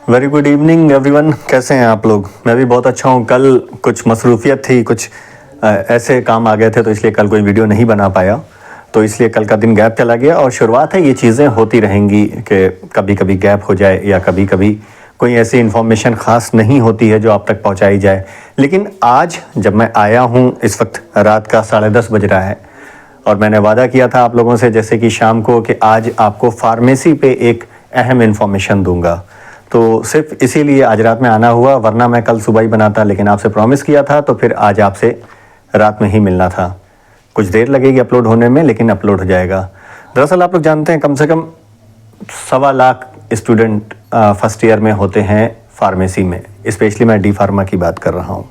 Very good evening everyone. कैसे हैं आप लोग? मैं भी बहुत अच्छा हूँ। कल कुछ मसरूफियत थी, कुछ ऐसे काम आ गए थे तो इसलिए कल कोई वीडियो नहीं बना पाया, तो इसलिए कल का दिन गैप चला गया। और शुरुआत है, ये चीज़ें होती रहेंगी कि कभी कभी गैप हो जाए या कभी कभी कोई ऐसी इन्फॉर्मेशन ख़ास नहीं होती है जो आप तक पहुँचाई जाए। लेकिन आज जब मैं आया हूँ, इस वक्त रात का 10:30 बज रहा है और मैंने वादा किया था आप लोगों से जैसे कि शाम को कि आज आपको फार्मेसी पे एक अहम इन्फॉर्मेशन दूंगा, तो सिर्फ इसीलिए आज रात में आना हुआ, वरना मैं कल सुबह ही बनाता। लेकिन आपसे प्रॉमिस किया था तो फिर आज आपसे रात में ही मिलना था। कुछ देर लगेगी अपलोड होने में, लेकिन अपलोड हो जाएगा। दरअसल आप लोग जानते हैं कम से कम 1.25 लाख स्टूडेंट फर्स्ट ईयर में होते हैं फार्मेसी में। स्पेशली मैं डी फार्मा की बात कर रहा हूँ।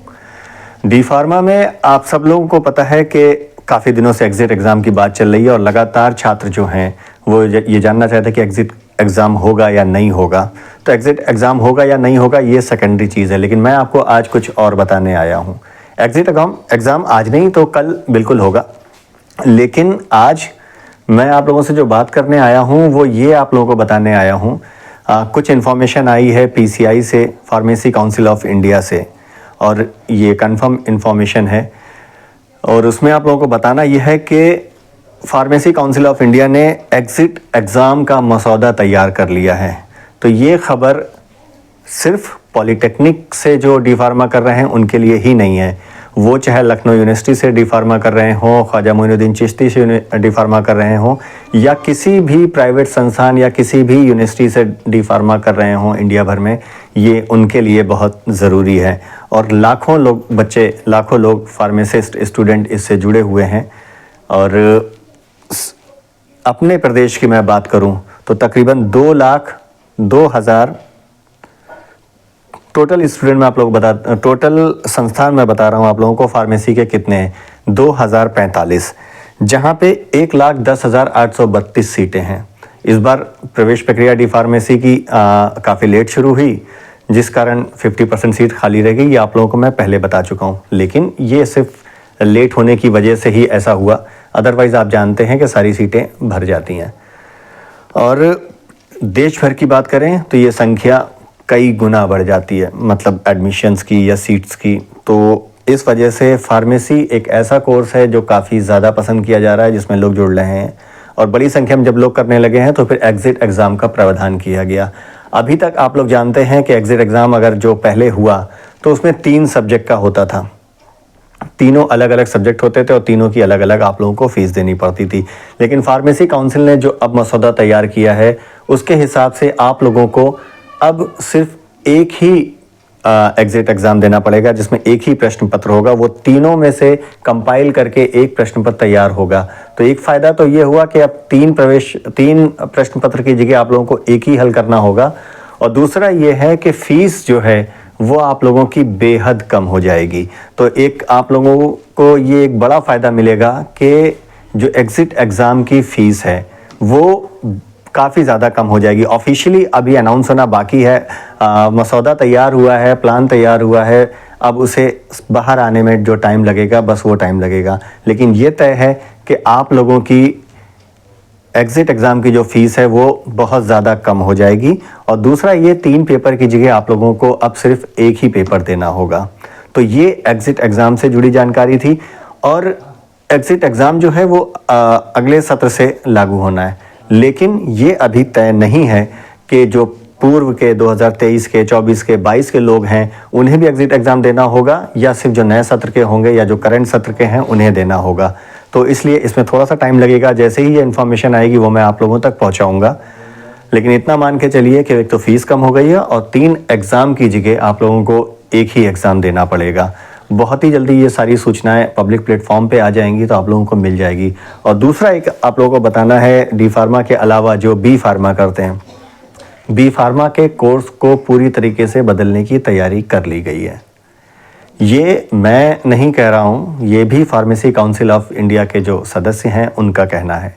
डी फार्मा में आप सब लोगों को पता है कि काफ़ी दिनों से एग्ज़िट एग्ज़ाम की बात चल रही है और लगातार छात्र जो हैं वो ये जानना चाहते हैं कि एग्ज़िट एग्ज़ाम होगा या नहीं होगा। तो एग्ज़िट एग्ज़ाम होगा या नहीं होगा ये सेकेंडरी चीज़ है, लेकिन मैं आपको आज कुछ और बताने आया हूँ। एग्ज़िट एग्ज़ाम आज नहीं तो कल बिल्कुल होगा, लेकिन आज मैं आप लोगों से जो बात करने आया हूँ वो ये आप लोगों को बताने आया हूँ। कुछ इन्फॉर्मेशन आई है PCI से, फार्मेसी काउंसिल ऑफ इंडिया से, और ये कंफर्म इन्फॉर्मेशन है। और उसमें आप लोगों को बताना यह है कि फार्मेसी काउंसिल ऑफ इंडिया ने एग्ज़िट एग्ज़ाम का मसौदा तैयार कर लिया है। तो ये खबर सिर्फ पॉलीटेक्निक से जो डी फार्मा कर रहे हैं उनके लिए ही नहीं है। वो चाहे लखनऊ यूनिवर्सिटी से डी फार्मा कर रहे हों, ख्वाजा मोइनुद्दीन चिश्ती से डी फार्मा कर रहे हों, या किसी भी प्राइवेट संस्थान या किसी भी यूनिवर्सिटी से डी फार्मा कर रहे हों इंडिया भर में, ये उनके लिए बहुत ज़रूरी है। और लाखों लोग बच्चे, लाखों लोग फार्मासिस्ट स्टूडेंट इससे जुड़े हुए हैं। और अपने प्रदेश की मैं बात करूं तो तकरीबन 2,02,000 टोटल स्टूडेंट में आप लोग टोटल संस्थान में बता रहा हूं आप लोगों को फार्मेसी के कितने हैं, 2,045, जहां पे 1,10,832 सीटें हैं। इस बार प्रवेश प्रक्रिया डी फार्मेसी की काफ़ी लेट शुरू हुई, जिस कारण 50% सीट खाली रह गई। ये आप लोगों को मैं पहले बता चुका हूँ, लेकिन ये सिर्फ लेट होने की वजह से ही ऐसा हुआ। अदरवाइज़ आप जानते हैं कि सारी सीटें भर जाती हैं। और देश भर की बात करें तो ये संख्या कई गुना बढ़ जाती है, मतलब एडमिशन्स की या सीट्स की। तो इस वजह से फार्मेसी एक ऐसा कोर्स है जो काफ़ी ज़्यादा पसंद किया जा रहा है, जिसमें लोग जुड़ रहे हैं। और बड़ी संख्या में जब लोग करने लगे हैं तो फिर एग्ज़िट एग्ज़ाम का प्रावधान किया गया। अभी तक आप लोग जानते हैं कि एग्ज़िट एग्ज़ाम अगर जो पहले हुआ तो उसमें 3 सब्जेक्ट का होता था। तीनों अलग अलग सब्जेक्ट होते थे और तीनों की अलग अलग आप लोगों को फ़ीस देनी पड़ती थी। लेकिन फार्मेसी काउंसिल ने जो अब मसौदा तैयार किया है उसके हिसाब से आप लोगों को अब सिर्फ एक ही एग्ज़िट एग्ज़ाम देना पड़ेगा, जिसमें एक ही प्रश्न पत्र होगा। वो तीनों में से कंपाइल करके एक प्रश्न पत्र तैयार होगा। तो एक फ़ायदा तो ये हुआ कि अब 3 प्रश्न पत्र की जगह आप लोगों को एक ही हल करना होगा। और दूसरा ये है कि फ़ीस जो है वो आप लोगों की बेहद कम हो जाएगी। तो एक आप लोगों को ये एक बड़ा फ़ायदा मिलेगा कि जो एग्ज़िट एग्ज़ाम की फ़ीस है वो काफ़ी ज़्यादा कम हो जाएगी। ऑफिशियली अभी अनाउंस होना बाकी है। मसौदा तैयार हुआ है, प्लान तैयार हुआ है, अब उसे बाहर आने में जो टाइम लगेगा बस वो टाइम लगेगा। लेकिन ये तय है कि आप लोगों की एग्ज़िट एग्ज़ाम की जो फ़ीस है वो बहुत ज़्यादा कम हो जाएगी। और दूसरा ये 3 पेपर की जगह आप लोगों को अब सिर्फ एक ही पेपर देना होगा। तो ये एग्ज़िट एग्ज़ाम से जुड़ी जानकारी थी। और एग्ज़िट एग्ज़ाम जो है वो अगले सत्र से लागू होना है, लेकिन ये अभी तय नहीं है कि जो पूर्व के 2023 के, 24 के, 22 के लोग हैं उन्हें भी एग्ज़िट एग्ज़ाम देना होगा या सिर्फ जो नए सत्र के होंगे या जो करंट सत्र के हैं उन्हें देना होगा। तो इसलिए इसमें थोड़ा सा टाइम लगेगा। जैसे ही ये इन्फॉर्मेशन आएगी वो मैं आप लोगों तक पहुंचाऊंगा। लेकिन इतना मान के चलिए कि एक तो फ़ीस कम हो गई है और 3 एग्ज़ाम की जगह आप लोगों को एक ही एग्ज़ाम देना पड़ेगा। बहुत ही जल्दी ये सारी सूचनाएं पब्लिक प्लेटफॉर्म पे आ जाएंगी तो आप लोगों को मिल जाएगी। और दूसरा एक आप लोगों को बताना है, डी फार्मा के अलावा जो बी फार्मा करते हैं, बी फार्मा के कोर्स को पूरी तरीके से बदलने की तैयारी कर ली गई है। ये मैं नहीं कह रहा हूँ, ये भी फार्मेसी काउंसिल ऑफ इंडिया के जो सदस्य हैं उनका कहना है।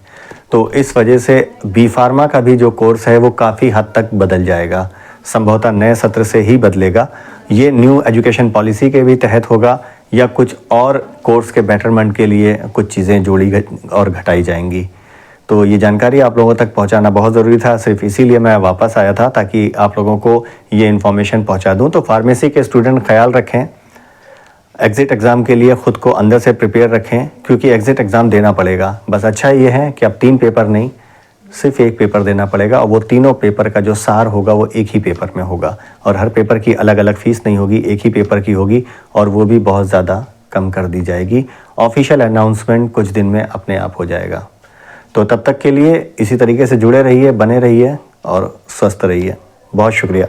तो इस वजह से बी फार्मा का भी जो कोर्स है वो काफ़ी हद तक बदल जाएगा, संभवतः नए सत्र से ही बदलेगा। ये न्यू एजुकेशन पॉलिसी के भी तहत होगा या कुछ और कोर्स के बेटरमेंट के लिए कुछ चीज़ें जोड़ी और घटाई जाएंगी। तो ये जानकारी आप लोगों तक पहुंचाना बहुत ज़रूरी था, सिर्फ इसीलिए मैं वापस आया था ताकि आप लोगों को ये इन्फॉर्मेशन पहुंचा दूं। तो फार्मेसी के स्टूडेंट ख्याल रखें, एग्ज़िट एग्ज़ाम के लिए ख़ुद को अंदर से प्रिपेयर रखें, क्योंकि एग्ज़िट एग्ज़ाम देना पड़ेगा। बस अच्छा ये है कि अब 3 पेपर नहीं, सिर्फ 1 पेपर देना पड़ेगा और वो तीनों पेपर का जो सार होगा वो एक ही पेपर में होगा और हर पेपर की अलग अलग फ़ीस नहीं होगी, एक ही पेपर की होगी और वो भी बहुत ज़्यादा कम कर दी जाएगी। ऑफिशियल अनाउंसमेंट कुछ दिन में अपने आप हो जाएगा। तो तब तक के लिए इसी तरीके से जुड़े रहिए, बने रहिए और स्वस्थ रहिए। बहुत शुक्रिया।